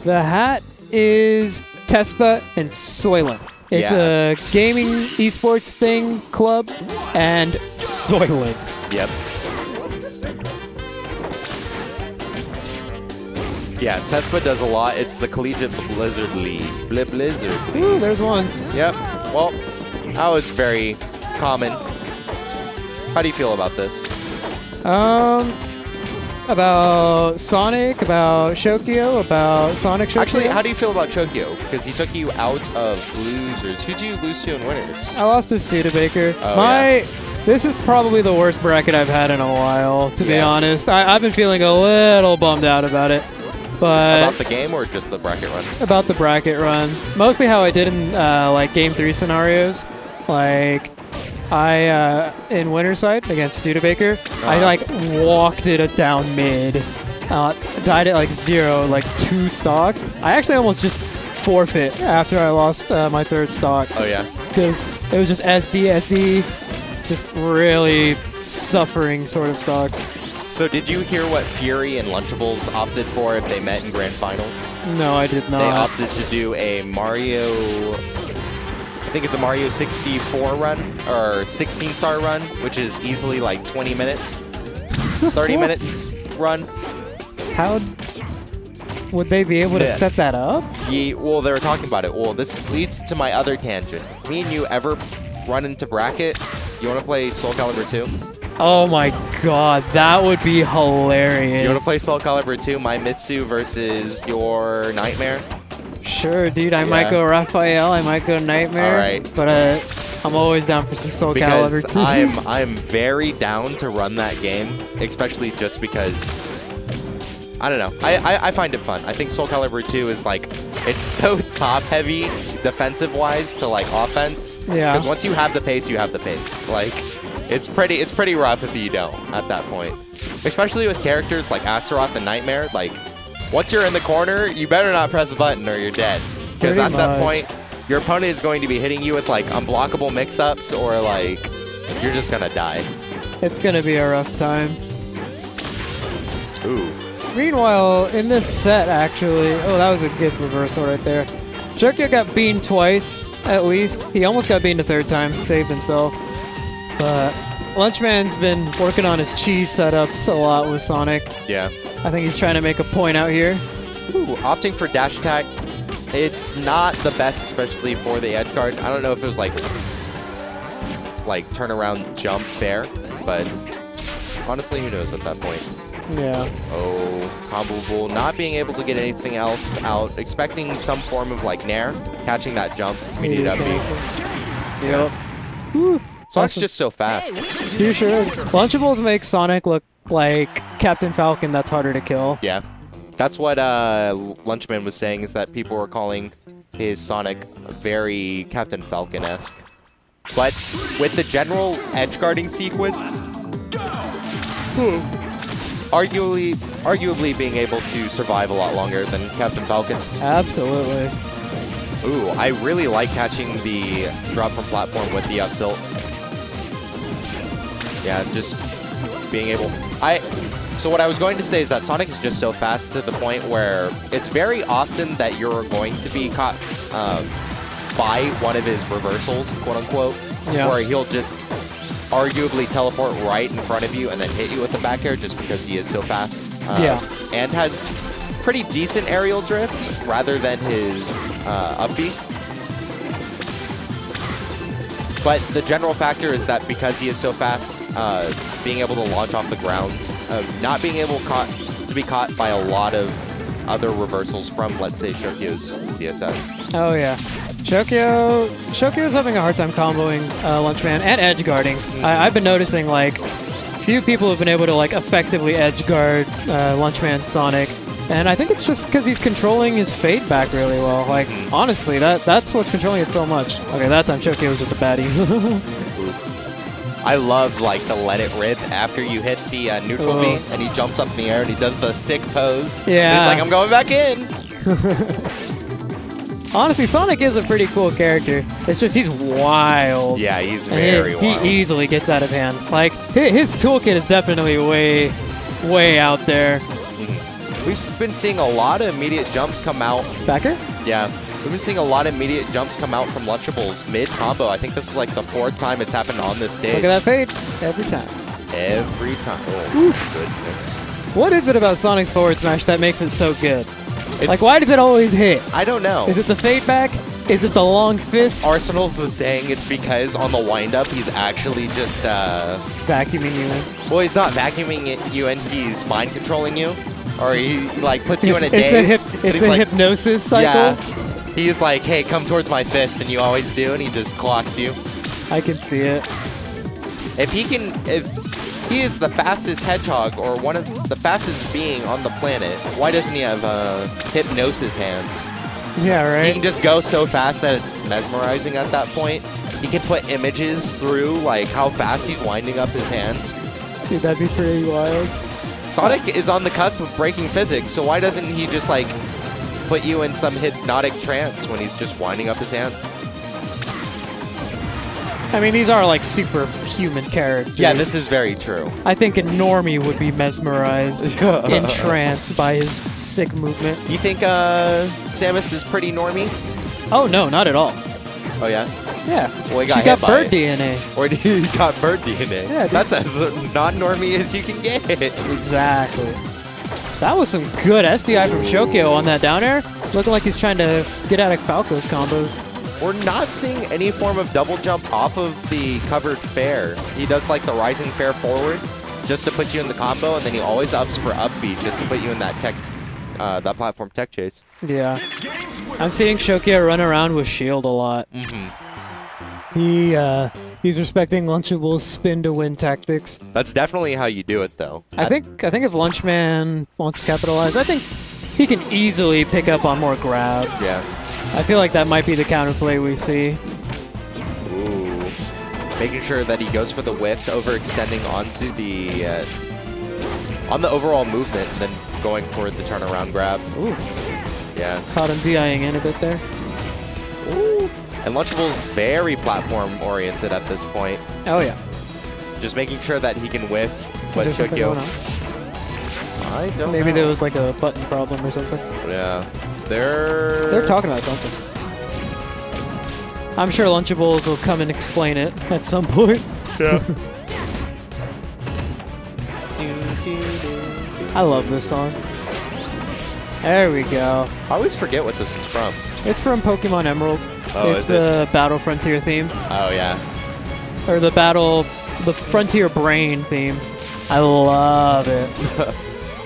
The hat is Tespa and Soylent. It's a gaming esports thing club and Soylent. Yep. Yeah, Tespa does a lot. It's the Collegiate Blizzard League. Blizzard League. Ooh, there's one. Yep. Well, that was very common. How do you feel about this? About Sonic, about Shokio, about Sonic Shokio. Actually, how do you feel about Shokio? Because he took you out of losers. Who'd you lose to in winners? I lost to Studebaker. Oh, This is probably the worst bracket I've had in a while, to be honest. I've been feeling a little bummed out about it. But about the game or just the bracket run? About the bracket run. Mostly how I did in like Game 3 scenarios. Like, in Winterside against Studebaker, I like walked it down mid. Died at like 0, like 2 stocks. I actually almost just forfeit after I lost my 3rd stock. Oh yeah. Because it was just SD, just really suffering sort of stocks. So did you hear what Fury and Lunchables opted for if they met in Grand Finals? No, I did not. They opted to do a Mario... I think it's a Mario 64 run, or 16-star run, which is easily like 20 minutes. 30 minutes run. How would they be able to set that up? Yeah, well, they were talking about it. Well, this leads to my other tangent. Me and you ever run into bracket? You want to play Soulcalibur 2? Oh my god, that would be hilarious. Do you want to play Soulcalibur 2, my Mitsu versus your Nightmare? Sure, dude. I might go Raphael, I might go Nightmare. All right. But I'm always down for some Soulcalibur 2. I'm very down to run that game, especially just because, I don't know. I find it fun. I think Soulcalibur 2 is like, it's so top-heavy defensive-wise to like offense. Yeah. Because once you have the pace, you have the pace. Like, it's pretty rough if you don't at that point. Especially with characters like Astaroth and Nightmare. Like, once you're in the corner, you better not press a button or you're dead. Because at that point, your opponent is going to be hitting you with like unblockable mix-ups or like you're just gonna die. It's gonna be a rough time. Ooh. Meanwhile, in this set, actually, oh, that was a good reversal right there. Shokio got beamed twice, at least. He almost got beamed a 3rd time, saved himself. But Lunchman's been working on his cheese setups a lot with Sonic. Yeah. I think he's trying to make a point out here. Ooh, opting for dash attack. It's not the best, especially for the edge guard. I don't know if it was like turnaround jump there, but honestly, who knows at that point. Yeah. Oh, comboable, not being able to get anything else out, expecting some form of like nair, catching that jump, immediate up B. Yep. Woo. Sonic's just so fast. He sure is. Lunchables make Sonic look like Captain Falcon that's harder to kill. Yeah. That's what Lunchman was saying, is that people were calling his Sonic very Captain Falcon-esque. But with the general edge guarding sequence, arguably being able to survive a lot longer than Captain Falcon. Absolutely. Ooh, I really like catching the drop from platform with the up tilt. Yeah, just being able... So what I was going to say is that Sonic is just so fast to the point where it's very often that you're going to be caught by one of his reversals, quote-unquote, where he'll just arguably teleport right in front of you and then hit you with the back air just because he is so fast. And has pretty decent aerial drift rather than his up B. But the general factor is that because he is so fast, being able to launch off the ground, not being able to be caught by a lot of other reversals from, let's say, Shokio's ZSS. Oh yeah, Shokio's having a hard time comboing Lunchman and edge guarding. I've been noticing like few people have been able to like effectively edge guard Lunchman Sonic. And I think it's just because he's controlling his fade back really well. Like, honestly, that's what's controlling it so much. Okay, that time Shokio was just a baddie. I love, like, the let it rip after you hit the neutral B, and he jumps up in the air and he does the sick pose. Yeah. He's like, I'm going back in! Honestly, Sonic is a pretty cool character. It's just he's wild. Yeah, he's very wild. He easily gets out of hand. Like, his toolkit is definitely way out there. We've been seeing a lot of immediate jumps come out. Backer? Yeah. We've been seeing a lot of immediate jumps come out from Lunchables mid-combo. I think this is like the 4th time it's happened on this stage. Look at that fade. Every time. Every time. Oh, goodness. What is it about Sonic's forward smash that makes it so good? It's, like, why does it always hit? I don't know. Is it the fade back? Is it the long fist? Arsenals was saying it's because on the wind-up, he's actually just... vacuuming you in. Well, he's not vacuuming you in, he's mind-controlling you. Or he, like, puts you in a daze. It's a hypnosis cycle? Yeah. He's like, hey, come towards my fist, and you always do, and he just clocks you. I can see it. If he is the fastest hedgehog, or one of the fastest being on the planet, why doesn't he have a hypnosis hand? Yeah, right? He can just go so fast that it's mesmerizing at that point. He can put images through, like, how fast he's winding up his hand. Dude, that'd be pretty wild. Sonic is on the cusp of breaking physics, so why doesn't he just, like, put you in some hypnotic trance when he's just winding up his hand? I mean, these are like superhuman characters. Yeah, this is very true. I think a normie would be mesmerized, entranced by his sick movement. You think Samus is pretty normie? Oh, no, not at all. Oh, yeah? Yeah. Well, he got she got bird DNA. Or he got bird DNA. Yeah, that's as non-normie as you can get. Exactly. That was some good SDI from Shokio on that down air. Looking like he's trying to get out of Falco's combos. We're not seeing any form of double jump off of the covered fair. He does like the rising fair forward just to put you in the combo, and then he always ups for upbeat just to put you in that tech, that platform tech chase. Yeah. I'm seeing Shokio run around with shield a lot. He's respecting Lunchables spin to win tactics. That's definitely how you do it, though. I think if Lunchman wants to capitalize, I think he can easily pick up on more grabs. Yeah. I feel like that might be the counterplay we see. Ooh. Making sure that he goes for the whiff, overextending onto the on the overall movement, and then going for the turnaround grab. Ooh. Yeah. Caught him DIing in a bit there. Ooh. And Lunchables very platform oriented at this point. Oh yeah. Just making sure that he can whiff what Is there something Shokio. going on? I don't know. Maybe there was like a button problem or something. Yeah. They're talking about something. I'm sure Lunchables will come and explain it at some point. Yeah. I love this song. There we go. I always forget what this is from. It's from Pokemon Emerald. Oh, it's the Battle Frontier theme. Oh, yeah. Or the Frontier Brain theme. I love it.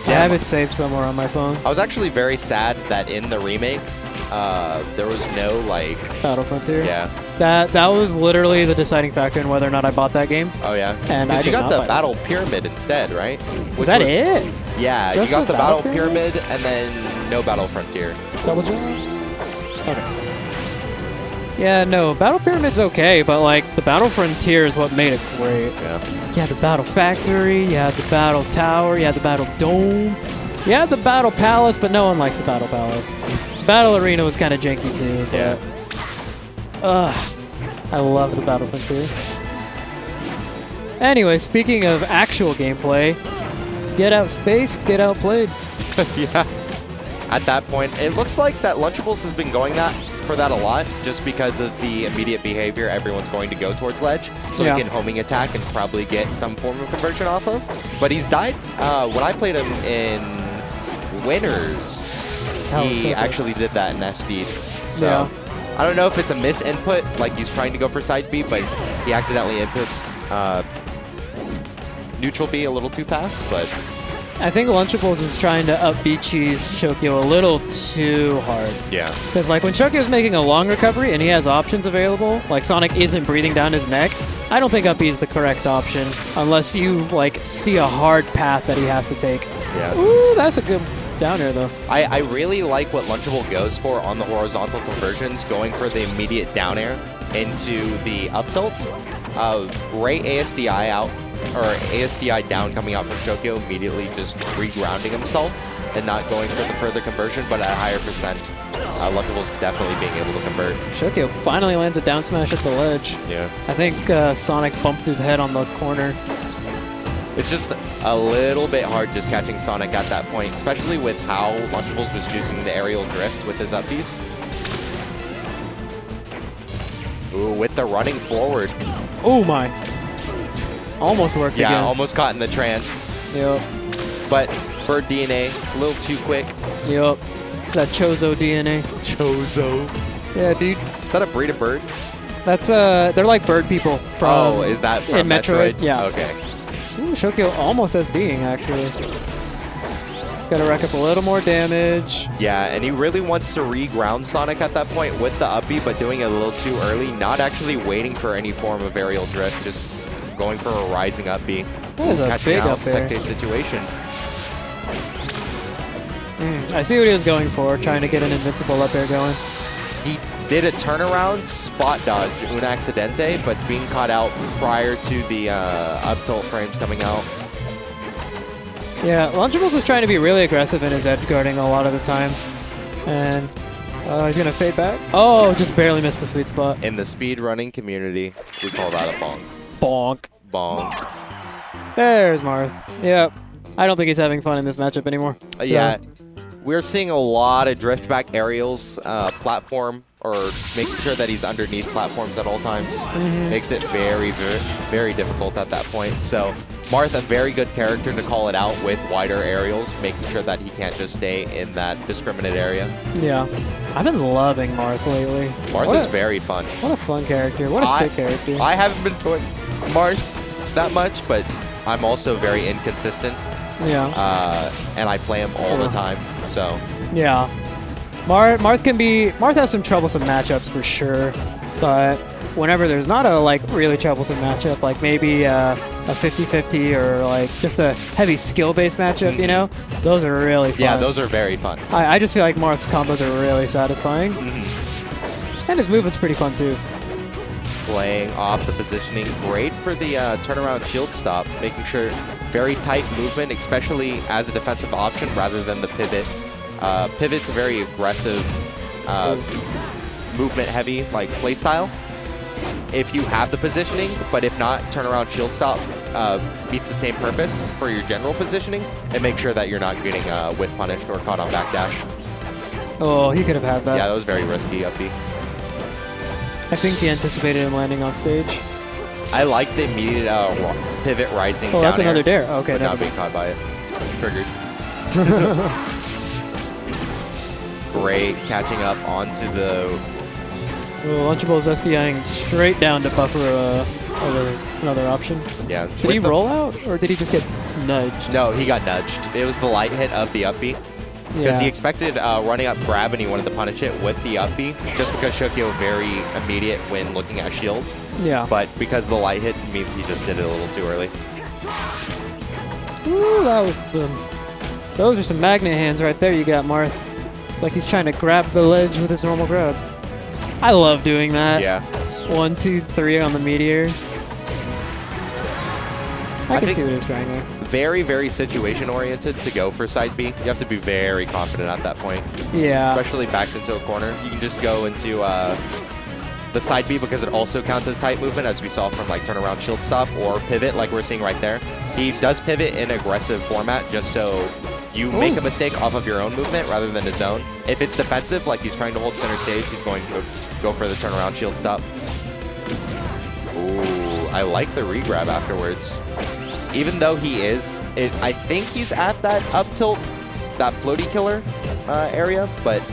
I have it saved somewhere on my phone. I was actually very sad that in the remakes, there was no, like... Battle Frontier? Yeah. That was literally the deciding factor in whether or not I bought that game. Oh, yeah? And I you got the Battle that. Pyramid instead, right? Is that it? Yeah, Just you got the Battle Pyramid and then no Battle Frontier. Double jump? Okay. Yeah, no, Battle Pyramid's okay, but like the Battle Frontier is what made it great. Yeah. You had the Battle Factory, you had the Battle Tower, you had the Battle Dome, you had the Battle Palace, but no one likes the Battle Palace. Battle Arena was kind of janky too. But, Yeah. I love the Battle Frontier. Anyway, speaking of actual gameplay, get outspaced, get outplayed. Yeah. At that point, it looks like that Lunchables has been going for that a lot, just because of the immediate behavior everyone's going to go towards ledge, so he can homing attack and probably get some form of conversion off of. But he's died. When I played him in Winners, he actually did that in SD. So I don't know if it's a misinput, like he's trying to go for side B, but he accidentally inputs neutral B a little too fast. But I think Lunchables is trying to up B-cheese Shokio a little too hard. yeah. Because like when Shokio's making a long recovery and he has options available, like Sonic isn't breathing down his neck, I don't think up B is the correct option unless you like see a hard path that he has to take. Yeah. Ooh, that's a good down air though. I really like what Lunchable goes for on the horizontal conversions, going for the immediate down air into the up tilt. Great ASDI out, or ASDI down coming out from Shokio, immediately just re-grounding himself and not going for the further conversion, but at a higher percent. Lunchable's definitely being able to convert. Shokio finally lands a down smash at the ledge. Yeah. I think Sonic bumped his head on the corner. It's just a little bit hard just catching Sonic at that point, especially with how Lunchables was using the aerial drift with his upbeats. Ooh, with the running forward. Oh my. Almost worked again. Yeah, almost caught in the trance. Yep. But bird DNA, a little too quick. Yep. It's that Chozo DNA. Chozo. Yeah, dude. Is that a breed of bird? That's they're like bird people from. Oh, is that from in Metroid? Yeah. Okay. Ooh, Shokio almost has being actually. He's got to rack up a little more damage. Yeah, and he really wants to re-ground Sonic at that point with the up B, but doing it a little too early, not actually waiting for any form of aerial drift, just going for a rising up B. That is a catching big out up air. tech situation. I see what he was going for, trying to get an invincible up air going. He did a turnaround spot dodge, un accidente, but being caught out prior to the up tilt frames coming out. Yeah, Lunchables is trying to be really aggressive in his edge guarding a lot of the time. And he's going to fade back. Oh, just barely missed the sweet spot. In the speed running community, we call that a bonk. Bonk. Bonk. There's Marth. Yep. I don't think he's having fun in this matchup anymore. So. Yeah. We're seeing a lot of drift back aerials, platform, or making sure that he's underneath platforms at all times. Makes it very, very, very difficult at that point. So Marth, a very good character to call it out with wider aerials, making sure that he can't just stay in that discriminate area. Yeah. I've been loving Marth lately. Marth is very fun. What a fun character. What a sick character. I haven't been playing Marth that much, but I'm also very inconsistent. Yeah. And I play him all the time, so. Yeah. Marth has some troublesome matchups for sure, but whenever there's not a really troublesome matchup, like maybe a 50-50 or like just a heavy skill-based matchup, you know, those are really fun. Yeah, those are very fun. I just feel like Marth's combos are really satisfying. And his movement's pretty fun too. Playing off the positioning, great for the turnaround shield stop, making sure very tight movement, especially as a defensive option rather than the pivot. Pivot's a very aggressive, movement-heavy like playstyle. If you have the positioning, but if not, turnaround shield stop meets the same purpose for your general positioning, and make sure that you're not getting whiff punished or caught on backdash. Oh, he could have had that. Yeah, that was very risky up B. I think he anticipated him landing on stage. I like the immediate pivot rising. Oh, that's down another air, dare. Okay, but not being caught by it. Triggered. Great catching up onto the. Lunchables SDIing straight down to buffer another option. Yeah. Did he roll out or did he just get nudged? No, he got nudged. It was the light hit of the up B. Because he expected running up grab and he wanted to punish it with the up B, just because Shokio very immediate when looking at shields. Yeah. But because the light hit means he just did it a little too early. Ooh, that was those are some magnet hands right there you got, Marth. It's like he's trying to grab the ledge with his normal grab. I love doing that. Yeah. 1, 2, 3 on the meteor. I can see what he's trying there. Very, very situation-oriented to go for side B. You have to be very confident at that point. Yeah. Especially backed into a corner. You can just go into the side B because it also counts as tight movement, as we saw from like turnaround shield stop or pivot like we're seeing right there. He does pivot in aggressive format just so you make a mistake off of your own movement rather than his own. If it's defensive, like he's trying to hold center stage, he's going to go for the turnaround shield stop. Ooh, I like the regrab afterwards. Even though he is, I think he's at that up tilt, that floaty killer area, but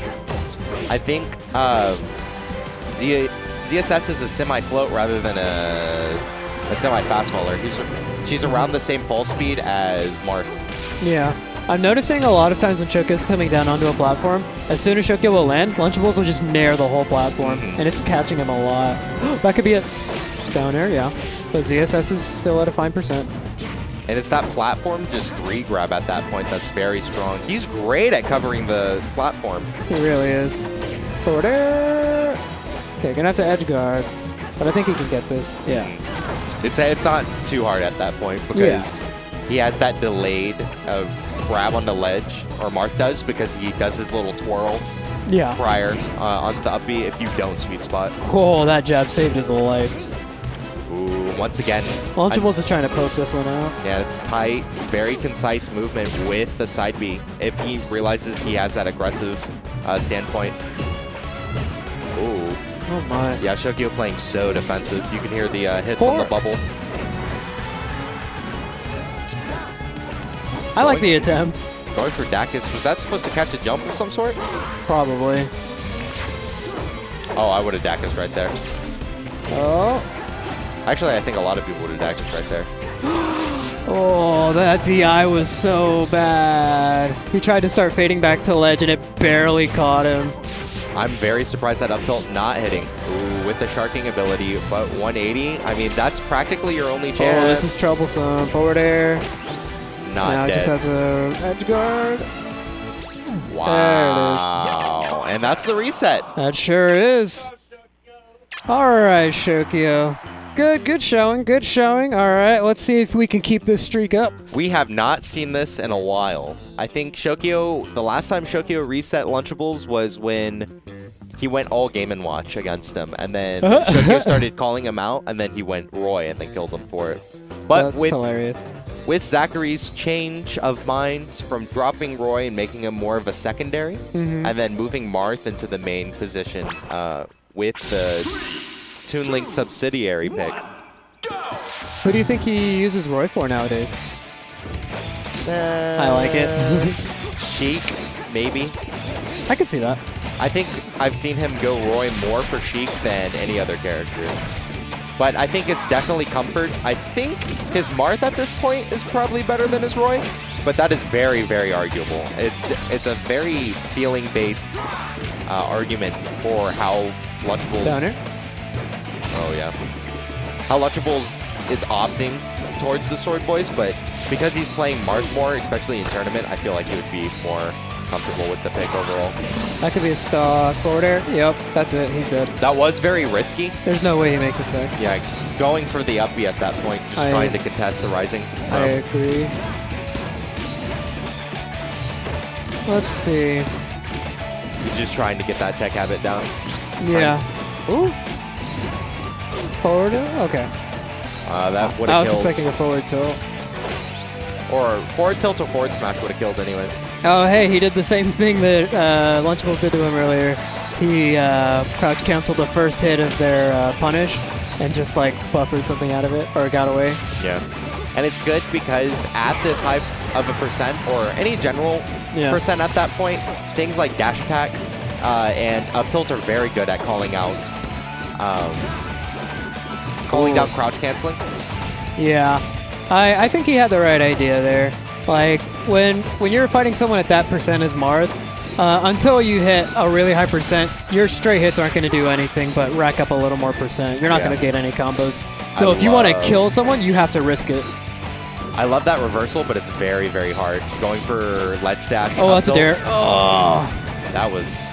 I think ZSS is a semi-float rather than a semi-fast faller. She's around the same fall speed as Marth. Yeah. I'm noticing a lot of times when Shokio's coming down onto a platform, as soon as Shokio will land, Lunchables will just nair the whole platform, and it's catching him a lot. That could be a down air, yeah. But ZSS is still at a fine %. And it's that platform just re-grab at that point that's very strong. He's great at covering the platform. He really is. Forward air. Okay, gonna have to edge guard, but I think he can get this. Yeah. It's not too hard at that point because he has that delayed grab on the ledge, or Marth does, because he does his little twirl prior onto the up B if you don't sweet spot. Oh, that jab saved his life. Ooh. And once again, Lunchables is trying to poke this one out. Yeah, it's tight, very concise movement with the side B. If he realizes he has that aggressive standpoint. Ooh. Oh my. Yeah, Shokio playing so defensive. You can hear the hits on the bubble. I like the attempt. Going for Dacus. Was that supposed to catch a jump of some sort? Probably. Oh, I would have Dacus right there. Oh. Actually, I think a lot of people would have Dacus right there. Oh, that DI was so bad. He tried to start fading back to ledge, and it barely caught him. I'm very surprised that up tilt not hitting. Ooh, with the sharking ability, but 180, I mean, that's practically your only chance. Oh, this is troublesome. Forward air. Not now dead. It just has a edge guard. Wow. There it is. And that's the reset. That sure is. All right, Shokio. Good showing, good showing. All right, let's see if we can keep this streak up. We have not seen this in a while. I think Shokio, the last time Shokio reset Lunchables was when he went all Game & Watch against him. And then Shokio started calling him out, and then he went Roy and then killed him for it. But That's hilarious. With Zachary's change of mind from dropping Roy and making him more of a secondary, and then moving Marth into the main position with the Toon Link subsidiary pick. Who do you think he uses Roy for nowadays? I like it. Sheik, maybe. I could see that. I think I've seen him go Roy more for Sheik than any other character. But I think it's definitely comfort. I think his Marth at this point is probably better than his Roy, but that is very, very arguable. It's a very feeling-based argument for how Lunchables... Down here? Oh, yeah. How Lunchables is opting towards the Sword Boys, but because he's playing Marth more, especially in tournament, I feel like he would be more comfortable with the pick overall. That could be a stock forward air. Yep, that's it. He's dead. That was very risky. There's no way he makes this back. Yeah, going for the up B at that point, just trying to contest the rising. I agree. Let's see. He's just trying to get that tech habit down. Yeah. Ooh. Forward air? Okay. That would have killed. I was suspecting a forward tilt. Or forward tilt or forward smash would have killed anyways. Oh, hey, he did the same thing that Lunchables did to him earlier. He crouch canceled the first hit of their punish and just like buffered something out of it or got away. Yeah. And it's good because at this high of a percent or any general percent at that point, things like dash attack and up tilt are very good at calling out, down crouch canceling. Yeah. I think he had the right idea there. Like, when you're fighting someone at that percent as Marth, until you hit a really high percent, your straight hits aren't going to do anything but rack up a little more percent. You're not going to get any combos. So if you want to kill someone, you have to risk it. I love that reversal, but it's very, very hard. Going for ledge dash. Oh, that's a dare. Oh. That was...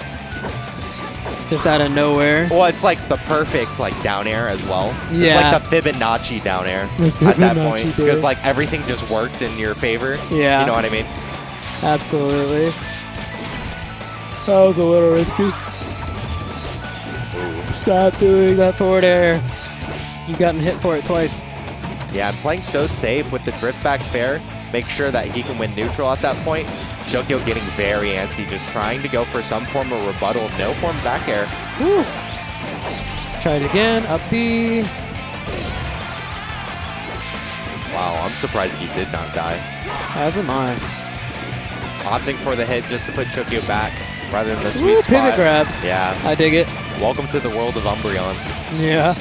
just out of nowhere. Well, it's like the perfect like down air as well. Yeah. It's like the Fibonacci down air at that point. Because like everything just worked in your favor. Yeah. You know what I mean? Absolutely. That was a little risky. Ooh. Stop doing that forward air. You've gotten hit for it twice. Yeah, I'm playing so safe with the drift back fair. Make sure that he can win neutral at that point. Shokio getting very antsy, just trying to go for some form of rebuttal. No form back air. Woo. Try it again. Up B. Wow, I'm surprised he did not die. As am I. Opting for the hit just to put Shokio back rather than the sweet Woo, spot. pivot grabs. Yeah. I dig it. Welcome to the world of Umbreon. Yeah.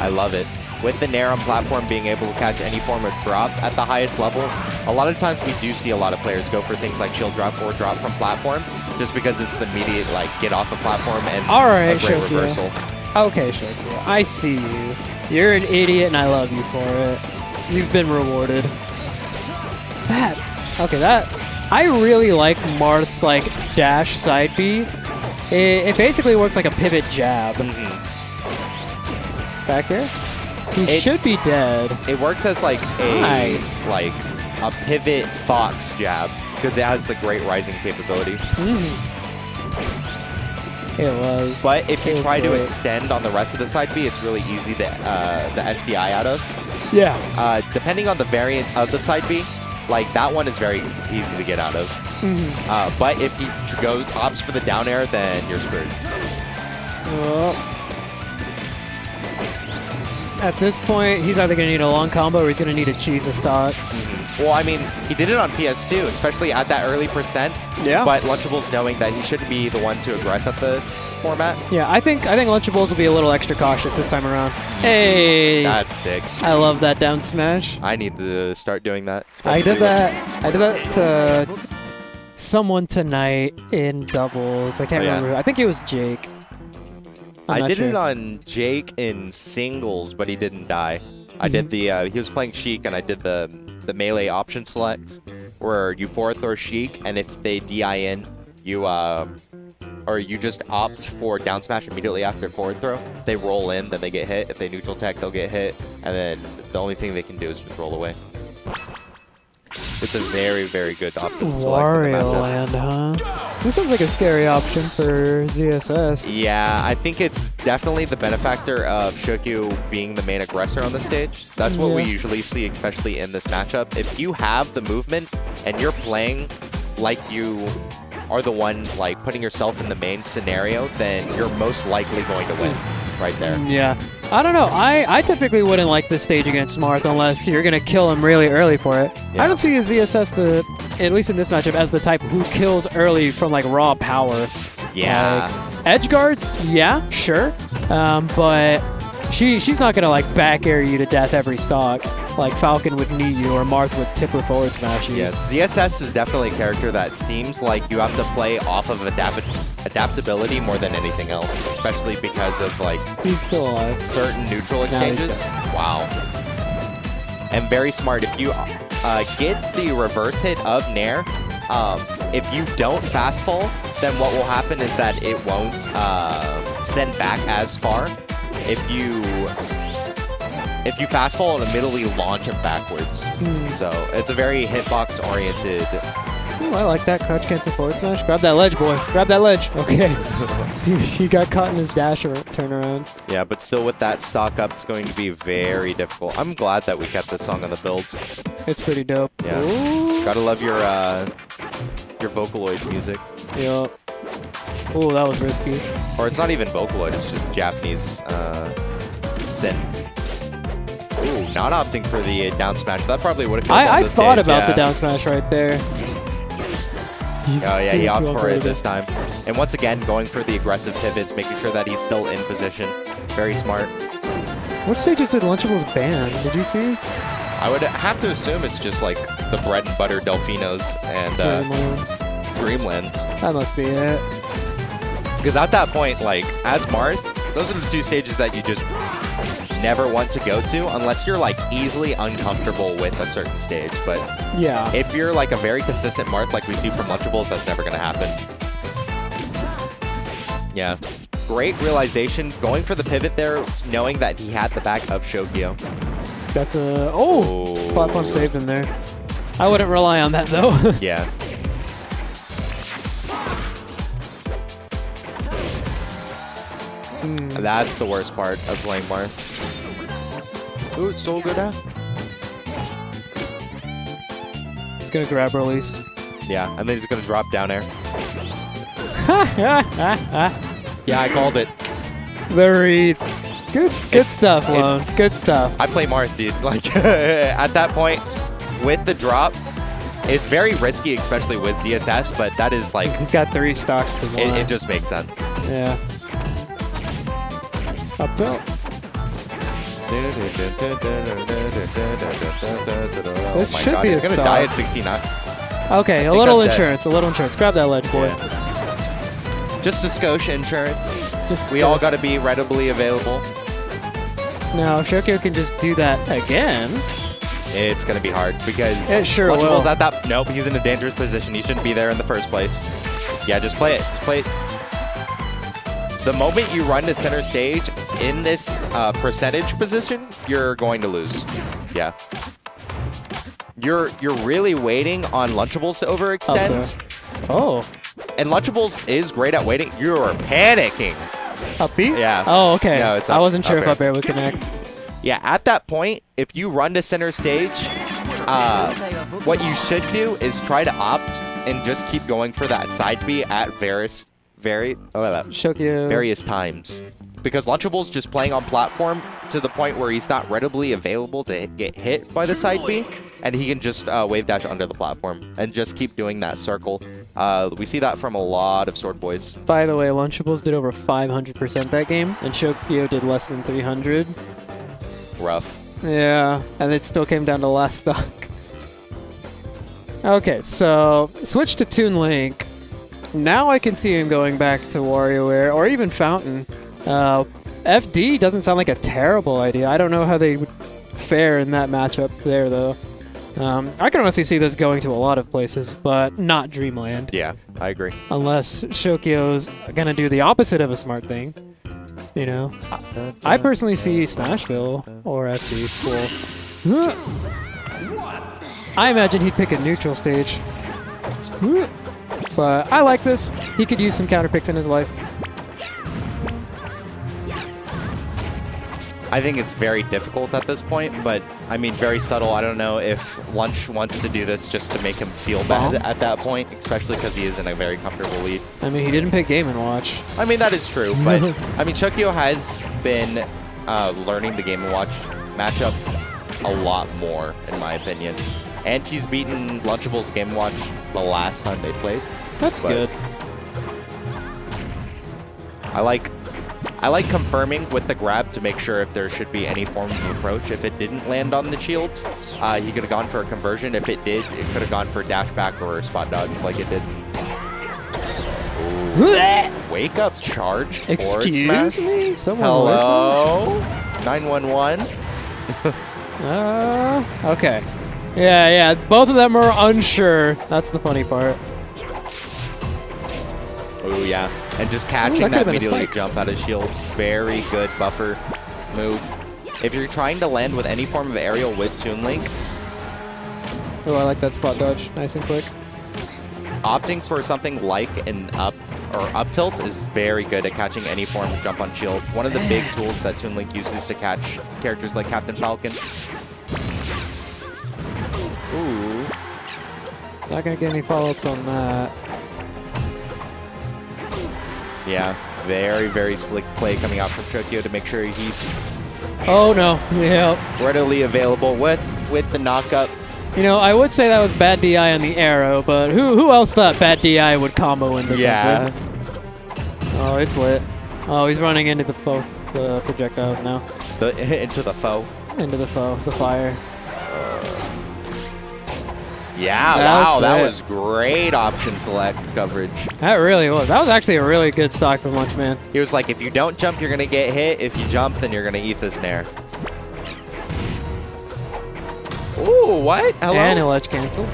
I love it. With the Nair on platform being able to catch any form of drop at the highest level, a lot of times we do see a lot of players go for things like shield drop or drop from platform, just because it's the immediate, like, get off the platform and a great reversal. Okay, Shokio. I see you. You're an idiot and I love you for it. You've been rewarded. I really like Marth's, like, dash side B. It basically works like a pivot jab. Back there? He should be dead. It works as like a pivot fox jab because it has the great rising capability. It was. But if you try to great. extend on the rest of the side B, it's really easy to the SDI out of. Yeah. Depending on the variant of the side B, like that one is very easy to get out of. But if he opts for the down air, then you're screwed. At this point, he's either going to need a long combo or he's going to need a cheese a stock. Well, I mean, he did it on PS2, especially at that early percent. Yeah. But Lunchables knowing that he shouldn't be the one to aggress at this format. Yeah, I think Lunchables will be a little extra cautious this time around. Hey! That's sick. I love that down smash. I need to start doing that. I did that to someone tonight in doubles. I can't remember who. I think it was Jake. I did it on Jake in singles, but he didn't die. I did the, he was playing Sheik, and I did the melee option select, where you forward throw Sheik, and if they DI in, you, or you just opt for down smash immediately after forward throw. If they roll in, then they get hit. If they neutral tech, they'll get hit, and then the only thing they can do is just roll away. It's a very, very good option. Wario Land, huh? This sounds like a scary option for ZSS. Yeah, I think it's definitely the benefactor of Shokio being the main aggressor on the stage. That's what we usually see, especially in this matchup. If you have the movement and you're playing like you are the one like putting yourself in the main scenario, then you're most likely going to win right there. Yeah. I don't know. I typically wouldn't like this stage against Marth unless you're going to kill him really early for it. Yeah. I don't see ZSS, at least in this matchup, as the type who kills early from like raw power. Yeah. Like, edge guards, yeah, sure. But she's not going to like back air you to death every stock like Falcon would knee you or Marth would tip or forward smash you. Yeah, ZSS is definitely a character that seems like you have to play off of adaptability more than anything else, especially because of like he's still alive. Certain neutral exchanges. Wow. And very smart. If you get the reverse hit of Nair, if you don't fast fall, then what will happen is that it won't send back as far. If you fast fall, it'll immediately launch him backwards. So it's a very hitbox oriented. Ooh, I like that crouch cancel forward smash. Grab that ledge, boy. Grab that ledge. Okay. He got caught in his dash or turnaround. Yeah, but still with that stock up, it's going to be very difficult. I'm glad that we kept this song on the build. It's pretty dope. Yeah. Ooh. Gotta love your Vocaloid music. Yep. Ooh, that was risky. Or it's not even Vocaloid, it's just Japanese synth. Ooh, not opting for the down smash. That probably would have killed I thought about the down smash right there. Oh yeah, he opted for it this time. And once again, going for the aggressive pivots, making sure that he's still in position. Very smart. What stages did Lunchables ban? Did you see? I would have to assume it's just like the bread and butter Delfinos and Dreamland. That must be it. Because at that point, like, as Marth, those are the two stages that you just never want to go to unless you're like easily uncomfortable with a certain stage. But yeah, if you're like a very consistent Marth like we see from Lunchables, that's never gonna happen. Yeah, great realization going for the pivot there, knowing that he had the back of Shokio. That's a platform saved him there. I wouldn't rely on that though. Yeah. That's the worst part of playing Marth. Ooh, it's so good at. He's gonna grab release. Yeah, and then he's gonna drop down air. Yeah, I called it. The reads. Good stuff, Lone. Good stuff. I play Marth, dude. Like, at that point, with the drop, it's very risky, especially with ZSS, but that is like... He's got 3 stocks to one. It just makes sense. Yeah. Up tilt. This should be a He's gonna die at 69. Okay, a little insurance. A little insurance. Grab that ledge, boy. Yeah. Just a Scotia insurance. Just we all got to be readily available. Now, if Shokio can just do that again... It's going to be hard because... It sure will. Lunchables at that... Nope, he's in a dangerous position. He shouldn't be there in the first place. Yeah, just play it. Just play it. The moment you run to center stage in this percentage position, you're going to lose. Yeah. You're really waiting on Lunchables to overextend. Oh. And Lunchables is great at waiting. You are panicking. Up B? Yeah. Oh, okay. No, it's I wasn't sure if air. up air would connect. Yeah, at that point, if you run to center stage, what you should do is try to opt and just keep going for that side B at various times. Because Lunchables just playing on platform to the point where he's not readily available to get hit by the side B, and he can just wave dash under the platform and just keep doing that circle. We see that from a lot of Sword Boys. By the way, Lunchables did over 500% that game, and Shokio did less than 300. Rough. Yeah, and it still came down to last stock. Okay, so switch to Toon Link. Now I can see him going back to WarioWare or even Fountain. FD doesn't sound like a terrible idea. I don't know how they would fare in that matchup there, though. I can honestly see this going to a lot of places, but not Dreamland. Yeah, I agree. Unless Shokio's gonna do the opposite of a smart thing. You know? I personally see Smashville or FD. Cool. I imagine he'd pick a neutral stage. But I like this. He could use some counter picks in his life. I think it's very difficult at this point, but I mean, very subtle. I don't know if Lunch wants to do this just to make him feel bad at that point, especially because he is in a very comfortable lead. I mean, he didn't pick Game & Watch. I mean, that is true, but I mean, Shokio has been learning the Game & Watch matchup a lot more, in my opinion. And he's beaten Lunchables Game & Watch the last time they played. That's good. I like confirming with the grab to make sure if there should be any form of approach. If it didn't land on the shield, he could have gone for a conversion. If it did, it could have gone for dash back or a spot dodge like it did. Ooh. Wake up charge. Excuse me? Someone Hello? 911? Okay. Yeah. Both of them are unsure. That's the funny part. Oh, yeah. And just catching that immediately jump out of shield. Very good buffer move. If you're trying to land with any form of aerial with Toon Link. Oh, I like that spot dodge. Nice and quick. Opting for something like an up tilt is very good at catching any form of jump on shield. One of the big tools that Toon Link uses to catch characters like Captain Falcon. Ooh. Not gonna get any follow-ups on that. Yeah, very, very slick play coming out from Shokio to make sure he's oh no, yeah, readily available with the knockup. You know, I would say that was bad DI on the arrow, but who else thought bad DI would combo into something? Oh, it's lit. Oh, he's running into the projectiles now. Into the foe. Into the foe, the fire. Yeah, wow, that was great option select coverage. That really was. That was actually a really good stock from Lunchman. He was like, if you don't jump, you're going to get hit. If you jump, then you're going to eat the snare. Ooh, what? Hello? And he'll edge cancel.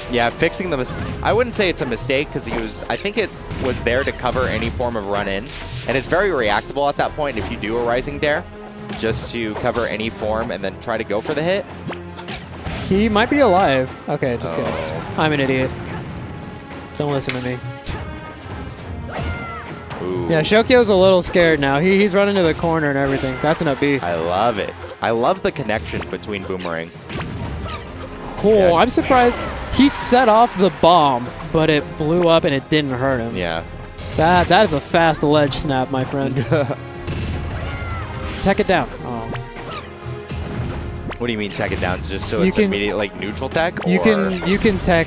Yeah, fixing the mistake. I wouldn't say it's a mistake because I think it was there to cover any form of run-in. And it's very reactable at that point if you do a Rising Dare, just to cover any form and then try to go for the hit. He might be alive. Okay, just kidding. I'm an idiot. Don't listen to me. Ooh. Yeah, Shokio's a little scared now. He's running to the corner and everything. That's an up B. I love it. I love the connection between Boomerang. Cool. Yeah. I'm surprised. He set off the bomb, but it blew up and it didn't hurt him. Yeah. That is a fast ledge snap, my friend. Tech it down. Oh. What do you mean tech it down? Just so it's immediate like neutral tech? You can tech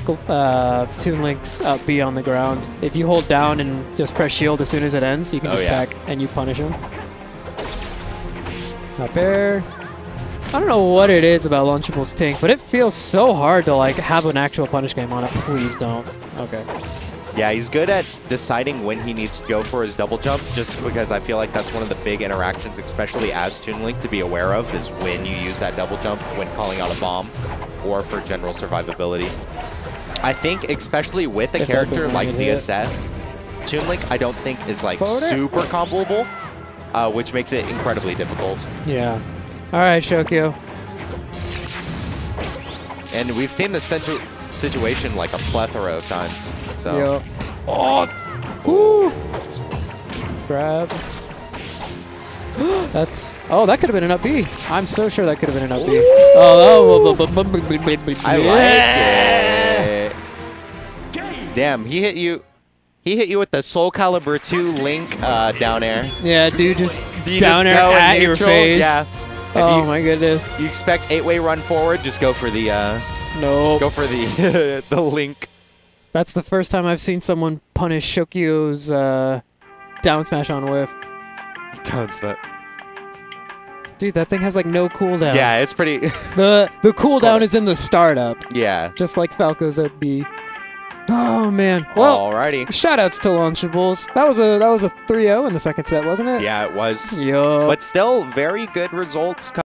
Toon Link's up B on the ground. If you hold down and just press shield as soon as it ends, you can just tech and you punish him. Up air. I don't know what it is about Lunchables Tink, but it feels so hard to like have an actual punish game on it. Please don't. Okay. Yeah, he's good at deciding when he needs to go for his double jump, just because I feel like that's one of the big interactions, especially as Toon Link, to be aware of, is when you use that double jump when calling out a bomb or for general survivability. I think, especially with a character like ZSS, Toon Link I don't think is like super comboable, which makes it incredibly difficult. Yeah. All right, Shokio. And we've seen this situation like a plethora of times. So. Yo. Oh! Woo! Grab. That's... Oh, that could have been an up B. I'm so sure that could have been an up B. Oh, I like it. Damn, he hit you. He hit you with the Soulcalibur 2 Link down air. Yeah, dude, just down air at your face. Yeah. Oh my goodness. You expect 8-way run forward? Just go for the. No. Go for the the Link. That's the first time I've seen someone punish Shokio's down smash on whiff. Down smash. Dude, that thing has like no cooldown. Yeah, it's pretty. the cooldown is in the startup. Yeah. Just like Falco's at B. Oh man. Well, alrighty. Shoutouts to Lunchables. That was a 3-0 in the second set, wasn't it? Yeah, it was. Yo. But still, very good results.